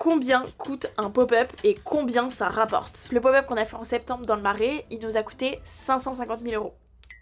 combien coûte un pop-up et combien ça rapporte. Le pop-up qu'on a fait en septembre dans le Marais, il nous a coûté 550 000 €.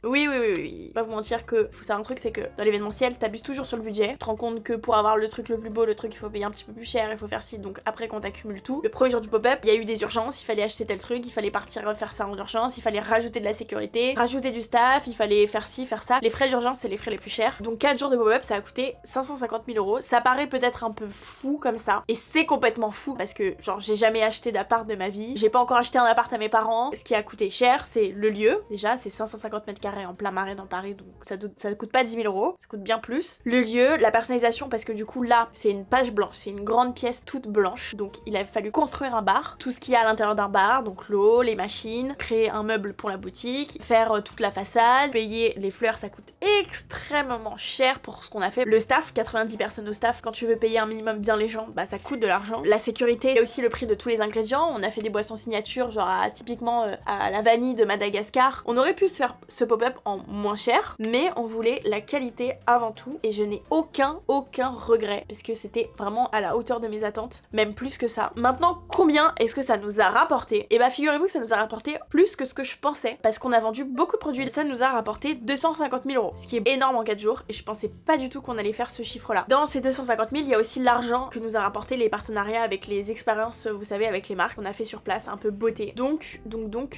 Oui. Pas vous mentir que faut savoir un truc, c'est que dans l'événementiel, t'abuses toujours sur le budget. Tu te rends compte que pour avoir le truc le plus beau, le truc il faut payer un petit peu plus cher, il faut faire ci. Donc après quand t'accumules tout, le premier jour du pop-up, il y a eu des urgences, il fallait acheter tel truc, il fallait partir faire ça en urgence, il fallait rajouter de la sécurité, rajouter du staff, il fallait faire ci, faire ça. Les frais d'urgence, c'est les frais les plus chers. Donc 4 jours de pop-up, ça a coûté 550 000 €. Ça paraît peut-être un peu fou comme ça, et c'est complètement fou parce que genre j'ai jamais acheté d'appart de ma vie, j'ai pas encore acheté un appart à mes parents. Ce qui a coûté cher, c'est le lieu. Déjà, c'est 550 m² en plein Marais dans Paris, donc ça coûte pas 10 000 €, ça coûte bien plus. Le lieu, la personnalisation, parce que du coup là, c'est une page blanche, c'est une grande pièce toute blanche, donc il a fallu construire un bar, tout ce qu'il y a à l'intérieur d'un bar, donc l'eau, les machines, créer un meuble pour la boutique, faire toute la façade, payer les fleurs, ça coûte extrêmement cher pour ce qu'on a fait. Le staff, 90 personnes au staff, quand tu veux payer un minimum bien les gens, bah ça coûte de l'argent. La sécurité, il y a aussi le prix de tous les ingrédients. On a fait des boissons signature, genre typiquement à la vanille de Madagascar. On aurait pu se faire ce pop-up en moins cher, mais on voulait la qualité avant tout, et je n'ai aucun regret, parce que c'était vraiment à la hauteur de mes attentes, même plus que ça. Maintenant, combien est-ce que ça nous a rapporté? Et bah figurez-vous que ça nous a rapporté plus que ce que je pensais, parce qu'on a vendu beaucoup de produits. Ça nous a rapporté 250 000 €, ce qui est énorme en 4 jours, et je pensais pas du tout qu'on allait faire ce chiffre-là. Dans ces 250 000, il y a aussi l'argent que nous a rapporté les partenariats avec les expériences, vous savez, avec les marques qu'on a fait sur place, un peu beauté. Donc,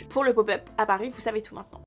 pour le pop-up à Paris, vous savez tout maintenant.